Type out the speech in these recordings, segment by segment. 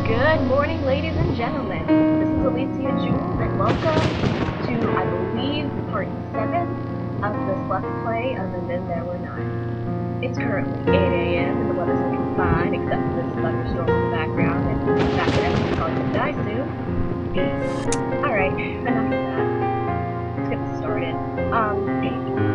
Good morning, ladies and gentlemen. This is Alicia Jules, and welcome to, I believe, part 7 of this Let's Play of And Then There Were None. It's currently 8 a.m. and the weather's looking fine, except for this thunderstorm in the background, and the fact that everyone's probably gonna die soon. Alright, enough of that. Let's get this started.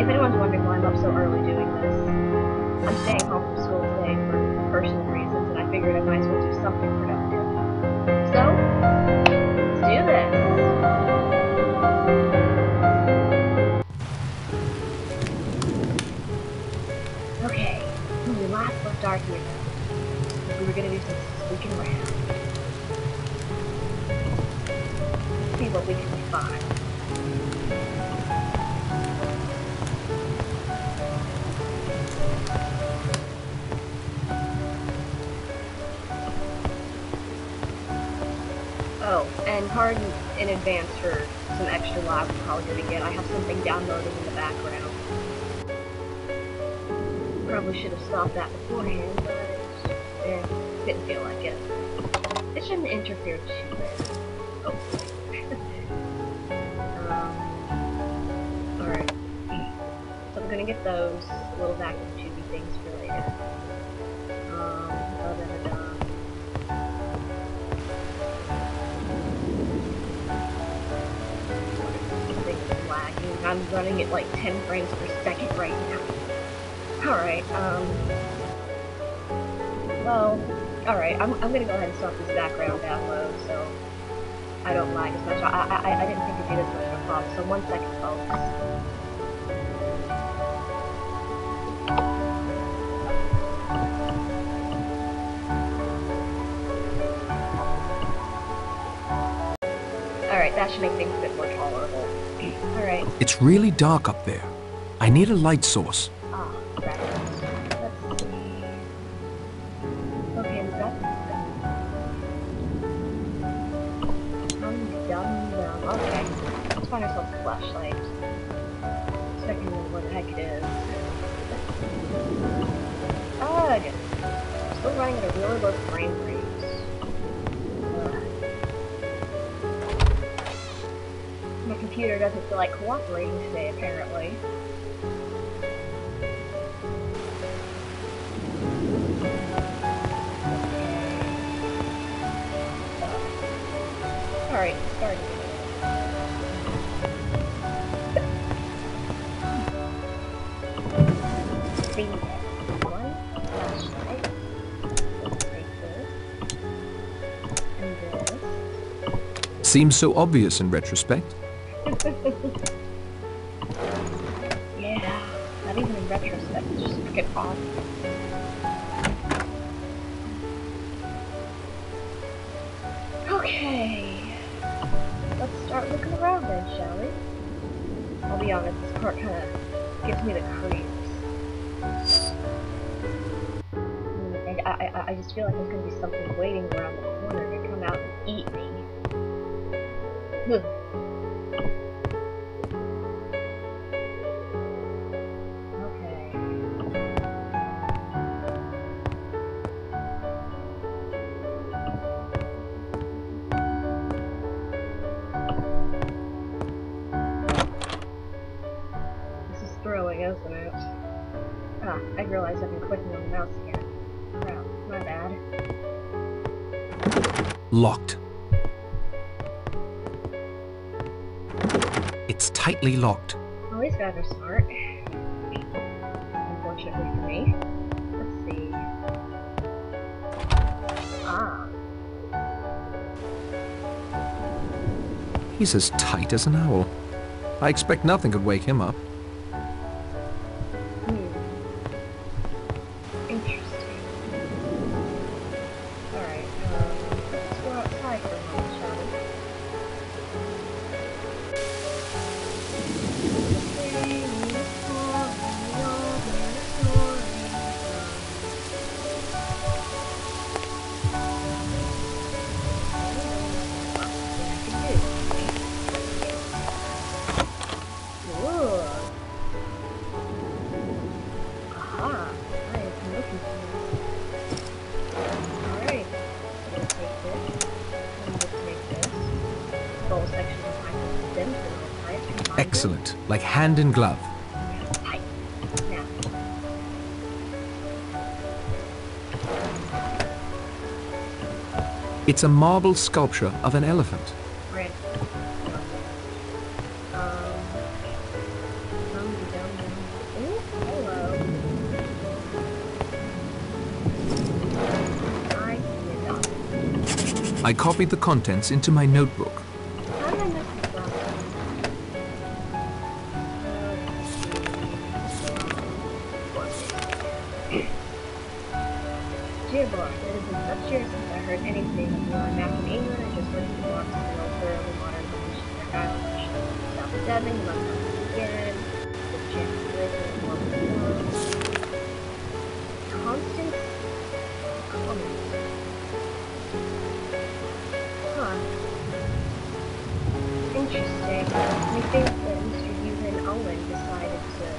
If anyone's wondering why I'm up so early doing this, I'm staying home from school today for personal reasons, and I figured I might as well do something productive. So, let's do this! Okay, when we last left our hero, we were gonna do some squeaking around. See what we can find. Oh, and pardon in advance for some extra lag we're probably going to get. I have something downloading in the background. Probably should have stopped that beforehand, but didn't feel like it. It shouldn't interfere too bad. Oh. Alright. So I'm going to get those little vacuum tubey things for later. I'm running at like 10 frames per second right now. Alright, well, alright, I'm gonna go ahead and stop this background download so I don't lag as much. I didn't think it'd be this much of a problem, so 1 second, folks. Alright, that should make things a bit more tolerable. Alright. It's really dark up there. I need a light source. Ah, right. Let's see. Okay, we've got this thing. Dum. Okay. Let's find ourselves a flashlight. Checking what the heck it is. Ugh! Still running at a really low frame rate. My computer doesn't feel like cooperating today, apparently. Alright, starting. See that. One flashlight. Let's take this. And this. Seems so obvious in retrospect. Yeah, not even in retrospect, it's just freaking awesome. Okay, let's start looking around then, shall we? I'll be honest, this part kind of gives me the creeps. And I just feel like there's going to be something waiting around the corner to come out and eat me. Ugh. Thrilling, isn't it? Ah, I realize I've been clicking on the mouse again. Crap, my bad. Locked. It's tightly locked. Well, these guys are smart. Unfortunately for me. Let's see. Ah. He's as tight as an owl. I expect nothing could wake him up. Alright, let's take this. Excellent, like hand in glove. Hi. Now. It's a marble sculpture of an elephant. Red. Ooh, hello. I did not. I copied the contents into my notebook. How did I miss this last one? Dear Lord, it has been such years since I heard anything of you. I'm back in England. I just went to the blocks of the old thoroughly modern British Irish. South of Devon, you must come again. The chance to live in a more constant comment. Huh. Interesting. Methinks that Mr. Ewan Owen decided to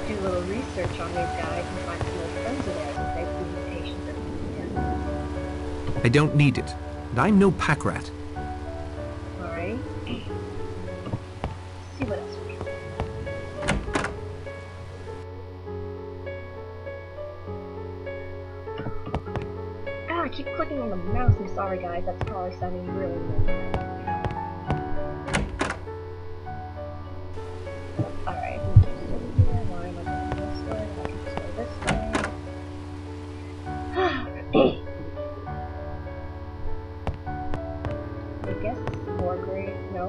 do a little research on these guys and find some old friends of theirs if they've been patient with him. I don't need it, and I'm no pack rat. Alright. See what else we can do. Ah, I keep clicking on the mouse. I'm sorry guys, that's probably sounding really weird. Alright, why am I going this way? I can just go this way. I guess it's more great. No?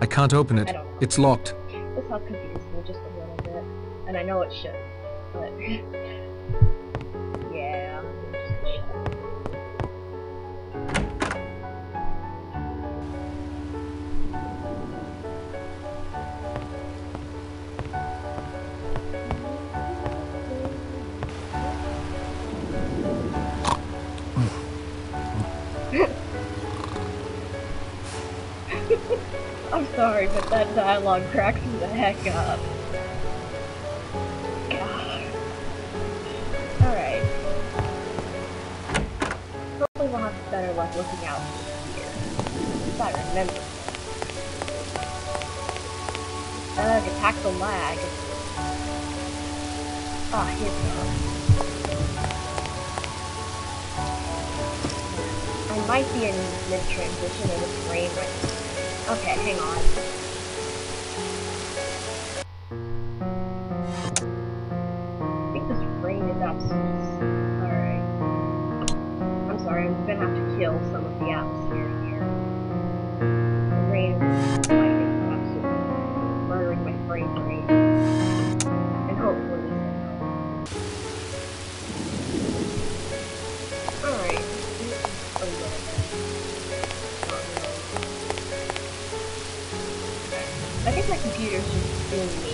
I can't open it. I don't know. It's locked. This has confused me just a little bit. And I know it should. But yeah, I'm just gonna shut up. I'm sorry, but that dialogue cracks me the heck up. God. Alright. Hopefully we'll have better luck looking out here. If I remember. Attack the lag. Ah, here we are. I might be in mid-transition in this rain right now. Okay, hang on. I think this rain is absolutely... Alright. I'm sorry, I'm gonna have to kill some of the atmosphere here. The rain is absolutely murdering my frame rate. And hopefully... Alright. A little bit. I think my computer's just doing me.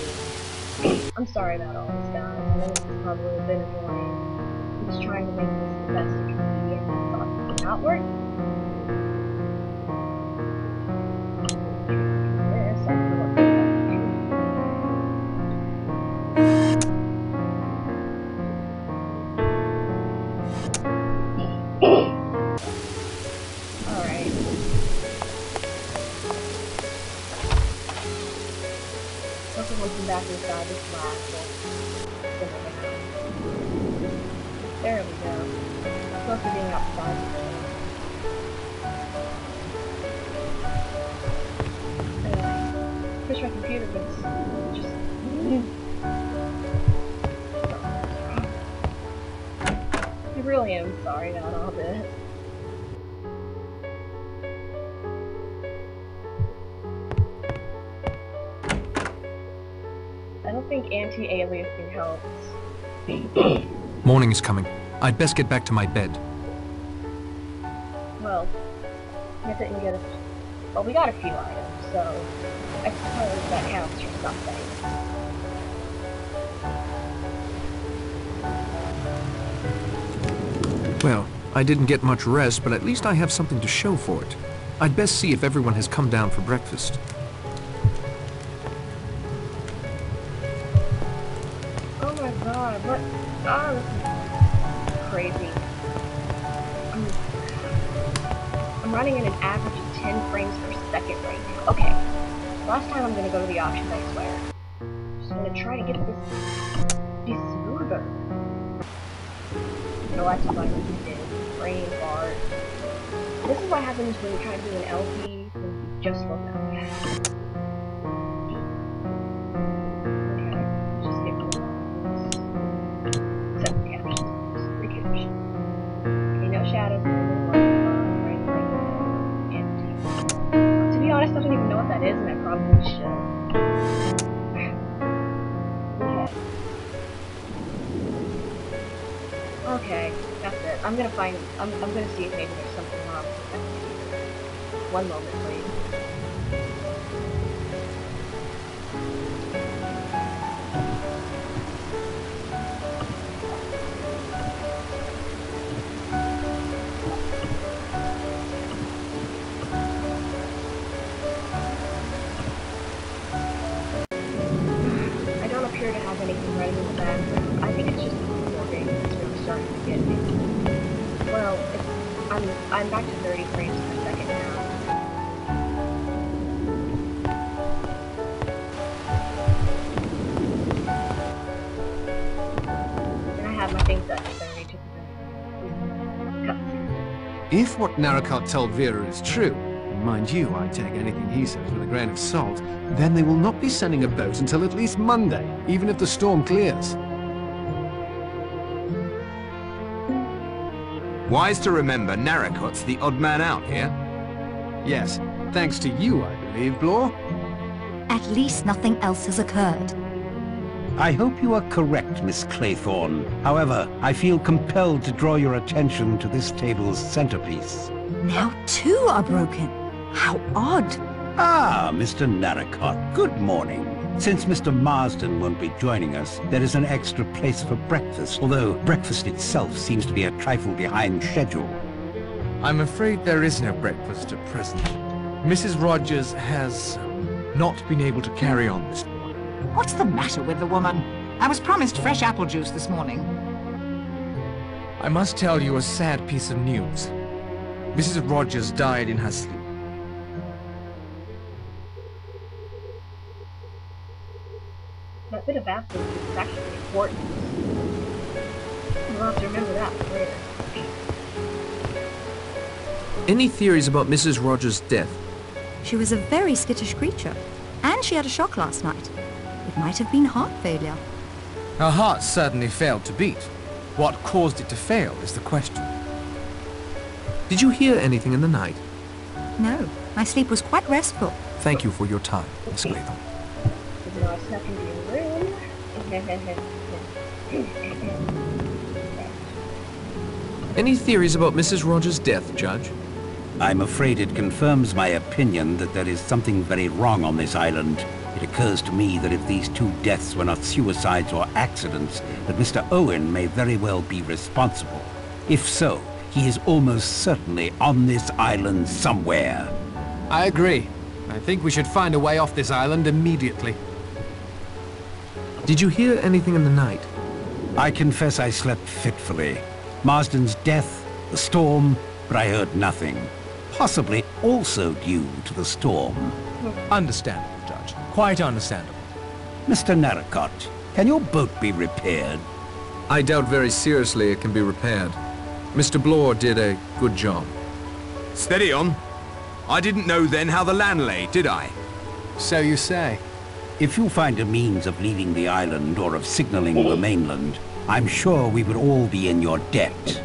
I'm sorry about all this, guys. I know this is probably a bit annoying. I'm just trying to make this the best it can be, and I thought it would not work. This, I don't know what Alright. Hopefully we'll come back inside this last There we go. I'm supposed to be outside. Push my computer, but it's just... I really am sorry about all this. I don't think anti-aliasing helps. Morning is coming. I'd best get back to my bed. Well, I didn't get a... Well, we got a few items, so I suppose that counts for something. Well, I didn't get much rest, but at least I have something to show for it. I'd best see if everyone has come down for breakfast. Oh my god, what? Oh, this is crazy. I'm running at an average of 10 frames per second right now. Okay. Last time I'm gonna go to the auction, I swear. Just gonna try to get this smoother. No, that's what I did. Brain fart. This is what happens when you try to do an LP and you just look up. Okay, just skip this. Except the captions. The caption. Okay, no shadows, empty. To be honest, I don't even know what that is, and I probably should. Okay, that's it. I'm gonna see if maybe there's something wrong with that. One moment, please. I don't appear to have anything right in the back, but I think it's just recording. It's really starting to get me. Well, I'm back to 30 frames per second now. And I have my things set to 30 to cutscenes. If what Narracott told Vera is true, and mind you, I take anything he says with a grain of salt, then they will not be sending a boat until at least Monday, even if the storm clears. Wise to remember, Narracott's the odd man out here. Yes, thanks to you, I believe, Blore. At least nothing else has occurred. I hope you are correct, Miss Claythorne. However, I feel compelled to draw your attention to this table's centerpiece. Now 2 are broken. How odd. Ah, Mr. Narracott, good morning. Since Mr. Marsden won't be joining us, there is an extra place for breakfast, although breakfast itself seems to be a trifle behind schedule. I'm afraid there is no breakfast at present. Mrs. Rogers has not been able to carry on this morning. What's the matter with the woman? I was promised fresh apple juice this morning. I must tell you a sad piece of news. Mrs. Rogers died in her sleep. That bit of apple is actually important. We'll have to remember that for later. Any theories about Mrs. Rogers' death? She was a very skittish creature, and she had a shock last night. It might have been heart failure. Her heart certainly failed to beat. What caused it to fail is the question. Did you hear anything in the night? No, my sleep was quite restful. Thank you for your time, Miss Claythorne. Even though I snuck into your room. Any theories about Mrs. Rogers' death, Judge? I'm afraid it confirms my opinion that there is something very wrong on this island. It occurs to me that if these 2 deaths were not suicides or accidents, that Mr. Owen may very well be responsible. If so, he is almost certainly on this island somewhere. I agree. I think we should find a way off this island immediately. Did you hear anything in the night? I confess I slept fitfully. Marsden's death, the storm, but I heard nothing. Possibly also due to the storm. Understandable, Judge. Quite understandable. Mr. Narracott, can your boat be repaired? I doubt very seriously it can be repaired. Mr. Blore did a good job. Steady on. I didn't know then how the land lay, did I? So you say. If you find a means of leaving the island or of signaling the mainland, I'm sure we would all be in your debt.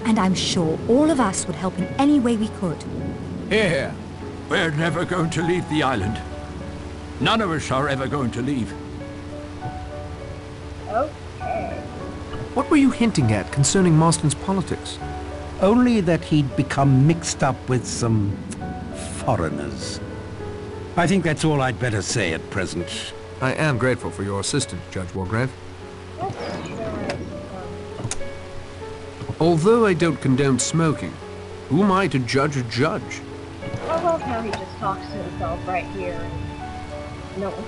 And I'm sure all of us would help in any way we could. Hear, hear. We're never going to leave the island. None of us are ever going to leave. Okay. What were you hinting at concerning Marston's politics? Only that he'd become mixed up with some foreigners. I think that's all I'd better say at present. I am grateful for your assistance, Judge Wargrave. Let's try Although I don't condone smoking, who am I to judge a judge? I love how he just talks to himself right here. And no one